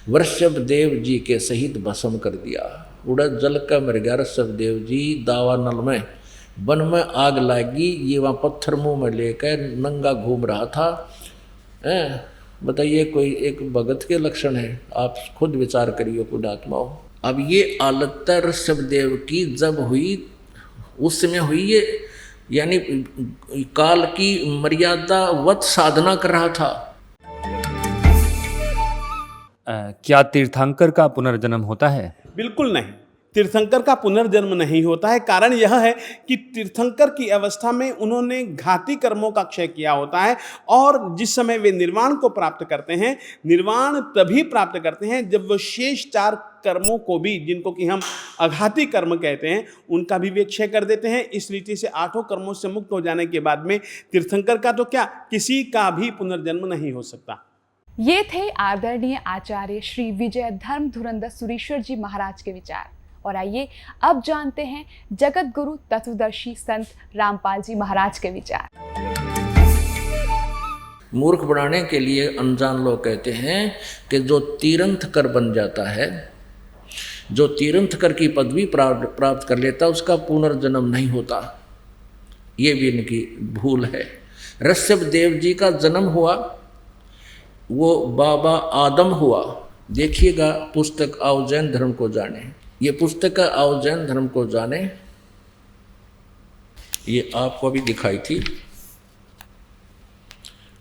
वृषभ देव जी के सहित भस्म कर दिया। उड़द जल का मर गया वृषभ देव जी दावानल में। वन में आग लगी, ये वहाँ पत्थर मुंह में लेकर नंगा घूम रहा था। बताइए कोई एक भगत के लक्षण है? आप खुद विचार करिए पुण्यात्माओं। अब ये हालत ऋषभ देव की जब हुई, उस समय हुई ये, यानी काल की मर्यादा वत साधना कर रहा था। क्या तीर्थंकर का पुनर्जन्म होता है? बिल्कुल नहीं, तीर्थंकर का पुनर्जन्म नहीं होता है। कारण यह है कि तीर्थंकर की अवस्था में उन्होंने घाती कर्मों का क्षय किया होता है, और जिस समय वे निर्वाण को प्राप्त करते हैं, निर्वाण तभी प्राप्त करते हैं जब वो शेष 4 कर्मों को भी, जिनको कि हम अघाती कर्म कहते हैं, उनका भी वे क्षय कर देते हैं। इस रीति से 8 कर्मों से मुक्त हो जाने के बाद में तीर्थंकर का तो क्या, किसी का भी पुनर्जन्म नहीं हो सकता। ये थे आदरणीय आचार्य श्री विजय धर्म धुरंधर सुरीश्वर जी महाराज के विचार। और आइए अब जानते हैं जगत गुरु तत्वदर्शी संत रामपाल जी महाराज के विचार। मूर्ख बनाने के लिए अनजान लोग कहते हैं कि जो तीर्थंकर बन जाता है, जो तीर्थंकर की पदवी प्राप्त कर लेता, उसका पुनर्जन्म नहीं होता। ये भी इनकी भूल है। ऋषभ देव जी का जन्म हुआ, वो बाबा आदम हुआ। देखिएगा पुस्तक आओ जैन धर्म को जाने, ये पुस्तक आओ जैन धर्म को जाने, ये आपको अभी दिखाई थी।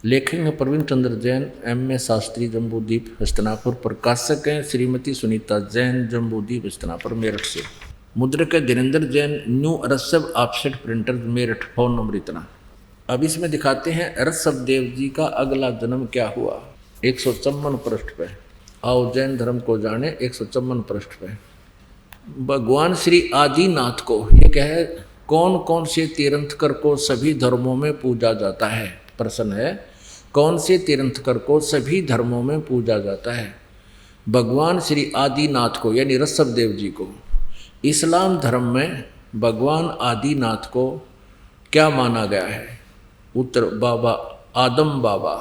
लेखक हैं प्रवीण चंद्र जैन, M.A. शास्त्री, जम्बूद्वीप हस्तिनापुर। प्रकाशक हैं श्रीमती सुनीता जैन, जम्बूद्वीप हस्तिनापुर मेरठ से। मुद्रक है Dhirendra Jain, new Rishabh offset printer Meerut. Phone number इतना। अब इसमें दिखाते हैं ऋषभ देव जी का अगला जन्म क्या हुआ। 154 पृष्ठ पे आओ जैन धर्म को जाने, 154 पृष्ठ पे। भगवान श्री आदिनाथ को ये कहे, कौन कौन से तीर्थंकर को सभी धर्मों में पूजा जाता है? प्रश्न है, कौन से तीर्थंकर को सभी धर्मों में पूजा जाता है? भगवान श्री आदिनाथ को, यानी ऋषभ देव जी को। इस्लाम धर्म में भगवान आदिनाथ को क्या माना गया है? उत्तर बाबा आदम बाबा।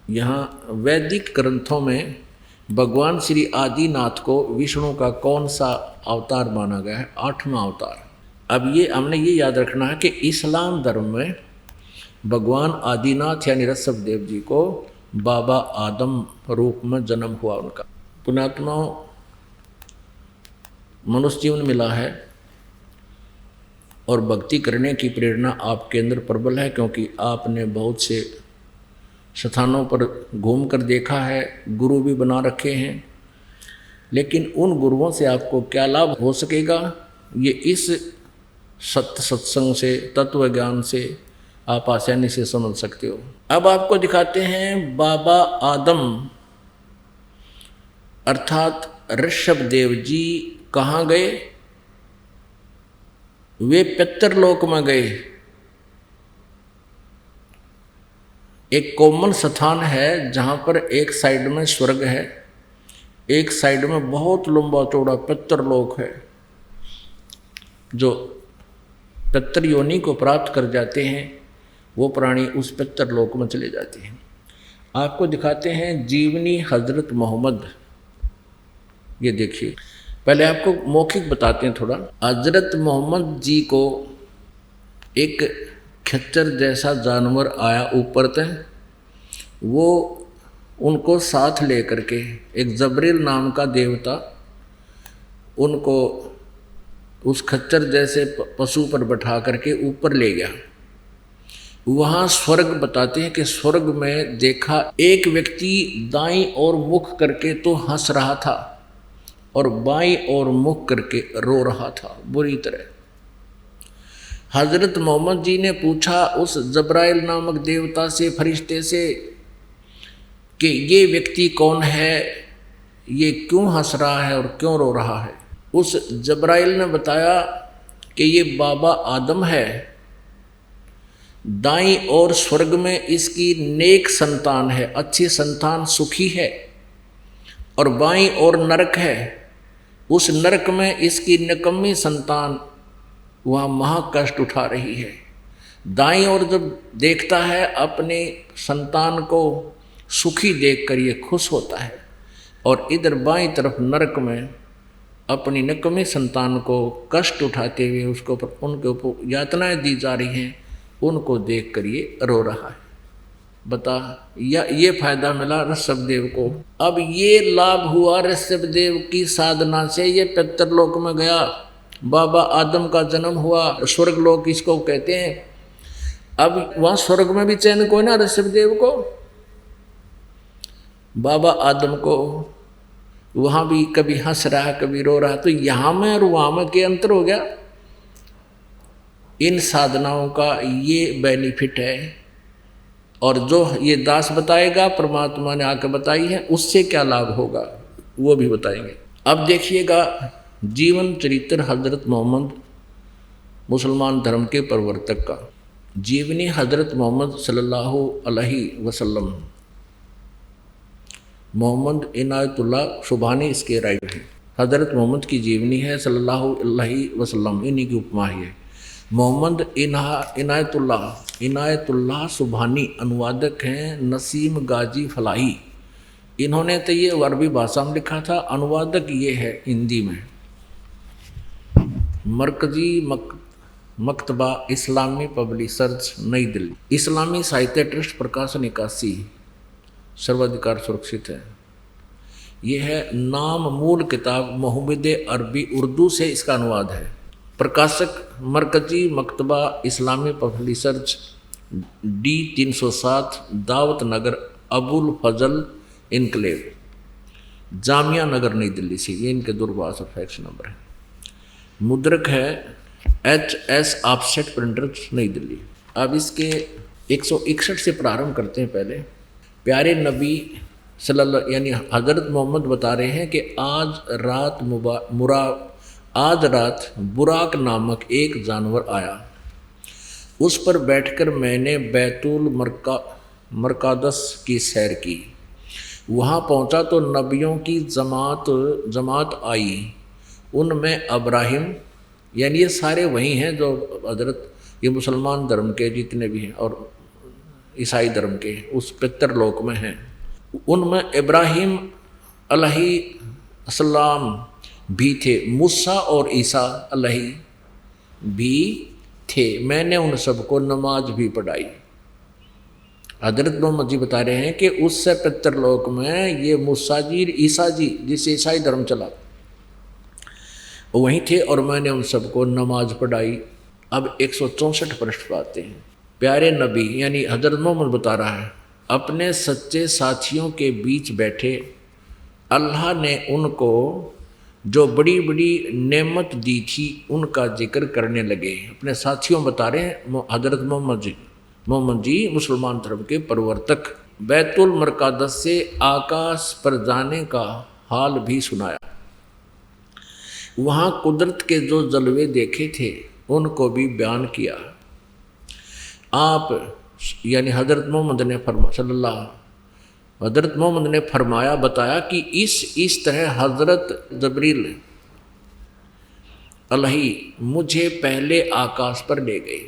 यहाँ वैदिक ग्रंथों में भगवान श्री आदिनाथ को विष्णु का कौन सा अवतार माना गया है? 8वां अवतार। अब ये हमने ये याद रखना है कि इस्लाम धर्म में भगवान आदिनाथ यानी ऋषभ देव जी को बाबा आदम रूप में जन्म हुआ उनका। पुण्यात्माओं, मनुष्य जीवन मिला है और भक्ति करने की प्रेरणा आपके अंदर प्रबल है, क्योंकि आपने बहुत से स्थानों पर घूम कर देखा है, गुरु भी बना रखे हैं। लेकिन उन गुरुओं से आपको क्या लाभ हो सकेगा, ये इस सत्य सत्संग से, तत्व ज्ञान से आप आसानी से समझ सकते हो। अब आपको दिखाते हैं बाबा आदम अर्थात ऋषभ देव जी कहाँ गए? वे पितरलोक में गए। एक कॉमन स्थान है जहाँ पर एक साइड में स्वर्ग है, एक साइड में बहुत लंबा चौड़ा पितरलोक है। जो पितर योनि को प्राप्त कर जाते हैं वो प्राणी उस पितरलोक में चले जाते हैं। आपको दिखाते हैं जीवनी हजरत मोहम्मद। ये देखिए, पहले आपको मौखिक बताते हैं थोड़ा। हजरत मोहम्मद जी को एक खच्चर जैसा जानवर आया ऊपर तक, वो उनको साथ लेकर के, एक जबरील नाम का देवता उनको उस खच्चर जैसे पशु पर बैठा करके ऊपर ले गया। वहाँ स्वर्ग बताते हैं कि स्वर्ग में देखा एक व्यक्ति दाईं ओर मुख करके तो हंस रहा था और बाईं ओर मुख करके रो रहा था बुरी तरह। हजरत मोहम्मद जी ने पूछा उस जबराइल नामक देवता से, फरिश्ते से, कि ये व्यक्ति कौन है, ये क्यों हंस रहा है और क्यों रो रहा है। उस जबराइल ने बताया कि ये बाबा आदम है, दाईं ओर स्वर्ग में इसकी नेक संतान है, अच्छी संतान सुखी है, और बाईं ओर नरक है, उस नरक में इसकी निकम्मी संतान वहाँ महाकष्ट उठा रही है। दाईं ओर जब देखता है अपने संतान को सुखी देखकर ये खुश होता है, और इधर बाईं तरफ नरक में अपनी नकमी संतान को कष्ट उठाते हुए उसको उनके ऊपर यातनाएं दी जा रही हैं, उनको देखकर ये रो रहा है। बता, या ये फायदा मिला ऋषभदेव को। अब ये लाभ हुआ ऋषभदेव की साधना से, ये पितरलोक में गया, बाबा आदम का जन्म हुआ, स्वर्ग लोक इसको कहते हैं। अब वहाँ स्वर्ग में भी चैन को ना ऋषभदेव को, बाबा आदम को, वहाँ भी कभी हंस रहा कभी रो रहा, तो यहाँ में और वहाँ में क्या अंतर हो गया। इन साधनाओं का ये बेनिफिट है, और जो ये दास बताएगा परमात्मा ने आकर बताई है, उससे क्या लाभ होगा वो भी बताएंगे। अब देखिएगा जीवन चरित्र हजरत मोहम्मद मुसलमान धर्म के प्रवर्तक का। जीवनी हजरत मोहम्मद सल्लल्लाहु अलैहि वसल्लम, मोहम्मद इनायतुल्लाह सुभानी इसके राइटर हैं। हजरत मोहम्मद की जीवनी है सल्लल्लाहु अलैहि वसल्लम, इन्हीं की उपमा है। मोहम्मद इनायतुल्लाह सुभानी अनुवादक हैं नसीम गाजी फलाही। इन्होंने तो ये अरबी भाषा में लिखा था, अनुवादक ये है हिंदी में। मरकजी मकतबा इस्लामी पब्लिशर्स नई दिल्ली, इस्लामी साहित्य ट्रस्ट प्रकाशन 81, सर्वाधिकार सुरक्षित है। ये है नाम मूल किताब मोहम्मद अरबी उर्दू से इसका अनुवाद है। प्रकाशक मरकजी मकतबा इस्लामी पब्लिशर्स D 307 दावत नगर अबुल फजल इनकलेव, जामिया नगर नई दिल्ली से। ये इनके दूरभाष और फैक्स नंबर है। मुद्रक है HS ऑफसेट प्रिंटर्स नई दिल्ली। अब इसके 161 से प्रारंभ करते हैं। पहले प्यारे नबी सल्लल्लाहु यानी हज़रत मोहम्मद बता रहे हैं कि आज रात बुराक नामक एक जानवर आया, उस पर बैठकर मैंने बैतुल मरकादस की सैर की। वहाँ पहुँचा तो नबियों की जमात आई, उनमें अब्राहिम, यानी ये सारे वही हैं जो हजरत ये मुसलमान धर्म के जितने भी हैं और ईसाई धर्म के उस पितरलोक में हैं। उनमें इब्राहिम अलैहिस्सलाम भी थे, मूसा और ईसा अलैहि भी थे। मैंने उन सबको नमाज भी पढ़ाई। हजरत मोहम्मद जी बता रहे हैं कि उससे पितरलोक में ये मूसा जी ईसा जी जिससे ईसाई धर्म चला वहीं थे, और मैंने उन सबको नमाज पढ़ाई। अब 164 पृष्ठ पाते हैं। प्यारे नबी यानी हजरत मोहम्मद बता रहा है, अपने सच्चे साथियों के बीच बैठे अल्लाह ने उनको जो बड़ी बड़ी नेमत दी थी उनका जिक्र करने लगे। अपने साथियों बता रहे हैं हजरत मोहम्मद जी मुसलमान धर्म के प्रवर्तक। बैतुल मरकादस से आकाश पर जाने का हाल भी सुनाया। वहाँ कुदरत के जो जलवे देखे थे उनको भी बयान किया। आप यानी हजरत मोहम्मद ने फरमाया बताया कि इस तरह हजरत जबरील अलैहि मुझे पहले आकाश पर ले गए।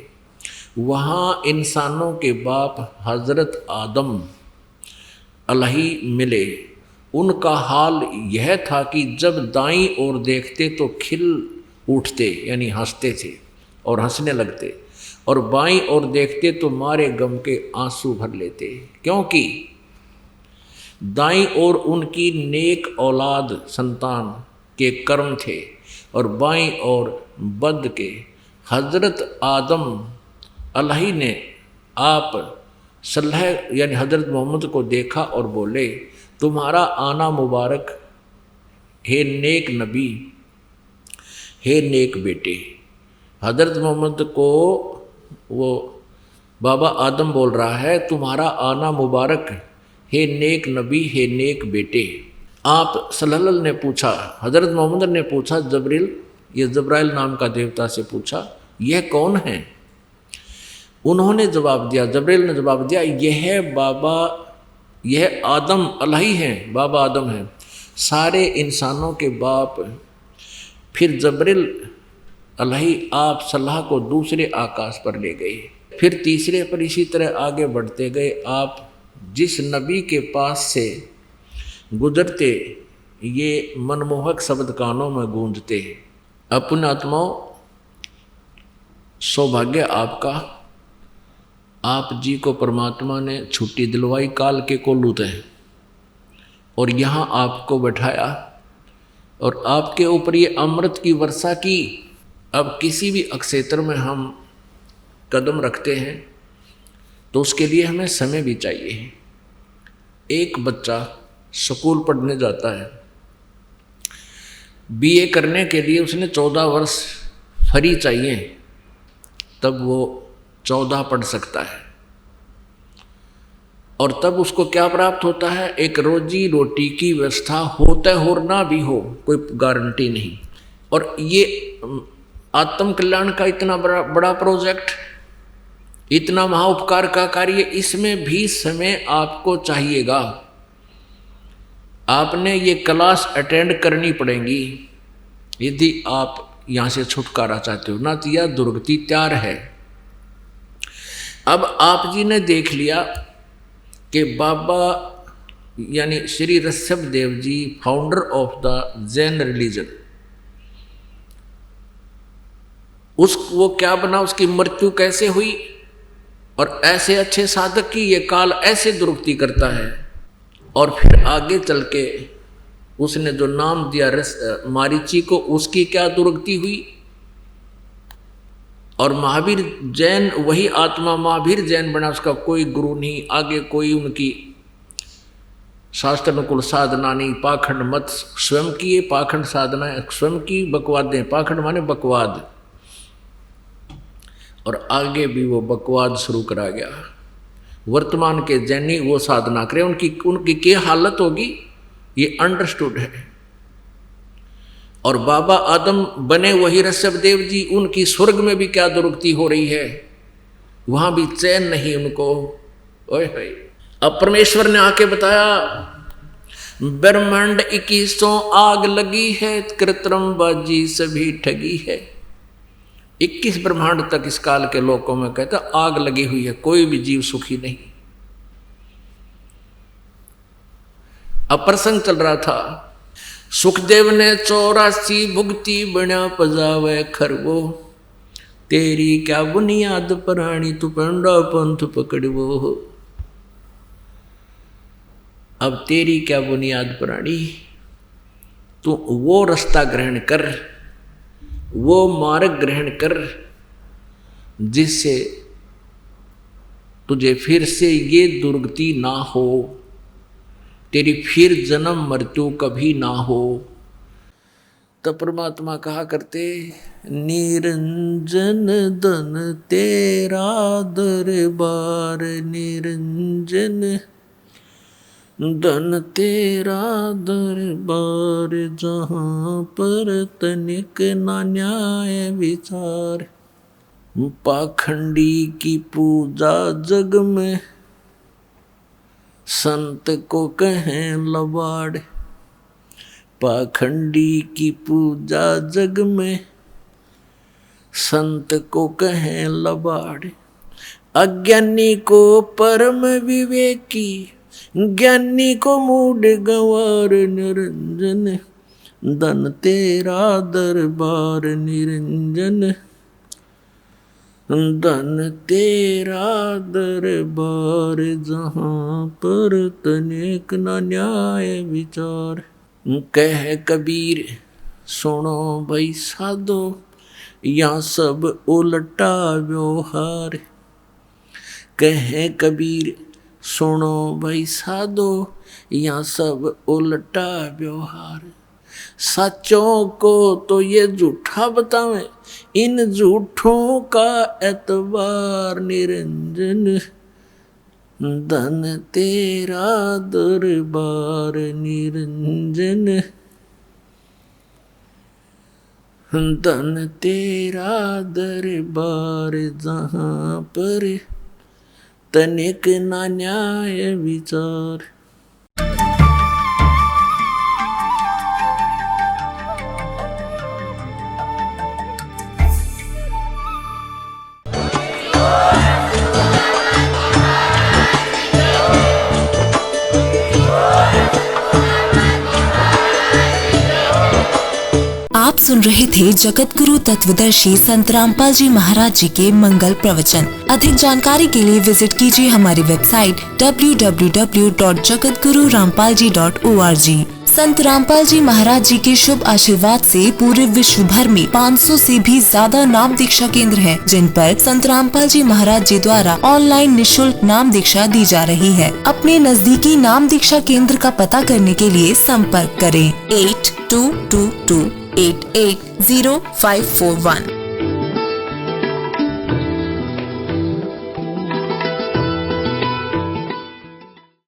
वहाँ इंसानों के बाप हजरत आदम अलैहि मिले। उनका हाल यह था कि जब दाईं ओर देखते तो खिल उठते यानी हंसते थे और हंसने लगते, और बाईं ओर देखते तो मारे गम के आंसू भर लेते, क्योंकि दाईं ओर उनकी नेक औलाद संतान के कर्म थे और बाईं ओर बद के। हजरत आदम अलैहि ने आप सल्लल्लाहु यानी हजरत मोहम्मद को देखा और बोले, तुम्हारा आना मुबारक हे नेक नबी, हे नेक बेटे। हजरत मोहम्मद को वो बाबा आदम बोल रहा है, तुम्हारा आना मुबारक हे नेक नबी, हे नेक बेटे। आप सल्लल्लाहु ने पूछा, हजरत मोहम्मद ने पूछा जबरील, ये जब्राइल नाम का देवता से पूछा, यह कौन है? उन्होंने जवाब दिया, जबरील ने जवाब दिया, यह आदम अलैहि हैं, बाबा आदम हैं, सारे इंसानों के बाप। फिर जबरील अलैहि आप सल्लल्लाहु को दूसरे आकाश पर ले गए। फिर तीसरे पर इसी तरह आगे बढ़ते गए। आप जिस नबी के पास से गुजरते ये मनमोहक शब्द कानों में गूंजते हैं। अपने आत्माओं, सौभाग्य आपका, आप जी को परमात्मा ने छुट्टी दिलवाई काल के कोल्लू थे और यहाँ आपको बैठाया और आपके ऊपर ये अमृत की वर्षा की। अब किसी भी अक्षेत्र में हम कदम रखते हैं तो उसके लिए हमें समय भी चाहिए। एक बच्चा स्कूल पढ़ने जाता है, बीए करने के लिए उसने 14 वर्ष फ्री चाहिए, तब वो 14 पढ़ सकता है और तब उसको क्या प्राप्त होता है? एक रोजी रोटी की व्यवस्था होता हो ना भी हो, कोई गारंटी नहीं। और ये आत्म कल्याण का इतना बड़ा प्रोजेक्ट, इतना महाउपकार का कार्य, इसमें भी समय आपको चाहिएगा। आपने ये क्लास अटेंड करनी पड़ेगी यदि आप यहाँ से छुटकारा चाहते हो, ना तो यह दुर्गति तैयार है। अब आप जी ने देख लिया कि बाबा यानी Shri Rishabh Dev ji, founder of the Jain religion, वो क्या बना, उसकी मृत्यु कैसे हुई और ऐसे अच्छे साधक की ये काल ऐसे दुर्गति करता है। और फिर आगे चल के उसने जो नाम दिया मारीची को, उसकी क्या दुर्गति हुई। और महावीर जैन, वही आत्मा महावीर जैन बना, उसका कोई गुरु नहीं, आगे कोई उनकी शास्त्र अनुकूल साधना नहीं, पाखंड मत स्वयं की, ये पाखंड साधना स्वयं की, बकवादें, पाखंड माने बकवाद, और आगे भी वो बकवाद शुरू करा गया। वर्तमान के जैनी वो साधना करें, उनकी क्या हालत होगी ये अंडरस्टूड है। और बाबा आदम बने वही ऋषभ देव जी, उनकी स्वर्ग में भी क्या दुर्गति हो रही है, वहां भी चैन नहीं उनको। ओए होए, अब परमेश्वर ने आके बताया ब्रह्मांड 2100 आग लगी है, कृत्रिम बाजी सभी ठगी है। 21 ब्रह्मांड तक इस काल के लोकों में कहता आग लगी हुई है, कोई भी जीव सुखी नहीं। अब प्रसंग चल रहा था, सुखदेव ने 84 भुगती बना पजावे खरवो, तेरी क्या बुनियाद प्राणी तू पंडा पंथ पकड़वो। अब तेरी क्या बुनियाद प्राणी, तू वो रास्ता ग्रहण कर, वो मार्ग ग्रहण कर जिससे तुझे फिर से ये दुर्गति ना हो, तेरी फिर जन्म मृत्यु कभी ना हो। तो परमात्मा कहा करते, निरंजन धन तेरा दरबार, निरंजन धन तेरा दरबार, जहाँ पर तनिक ना न्याय विचार। पाखंडी की पूजा जग में, संत को कहें लबाड़। पाखंडी की पूजा जग में, संत को कहें लबाड़। अज्ञानी को परम विवेकी, ज्ञानी को मूड गंवार। निरंजन धन तेरा दरबार, निरंजन धन तेरा दरबार, जहाँ पर तनिक न न्याय विचार। कह कबीर सुनो भाई साधो, यहाँ सब उल्टा व्यवहार। कह कबीर सुनो भाई साधो, यहाँ सब उल्टा व्यवहार। सच्चों को तो ये झूठा बतावें, इन झूठों का एतबार। निरंजन धन तेरा दरबार, निरंजन धन तेरा दरबार, जहाँ पर तनिक ना न्याय विचार। सुन रहे थे जगत गुरु तत्वदर्शी संत रामपाल जी महाराज जी के मंगल प्रवचन। अधिक जानकारी के लिए विजिट कीजिए हमारी वेबसाइट www.jagatgururampalji.org। संत रामपाल जी महाराज जी के शुभ आशीर्वाद से पूरे विश्व भर में 500 से भी ज्यादा नाम दीक्षा केंद्र हैं, जिन पर संत रामपाल जी महाराज जी द्वारा ऑनलाइन निशुल्क नाम दीक्षा दी जा रही है। अपने नजदीकी नाम दीक्षा केंद्र का पता करने के लिए संपर्क करें 8222880541।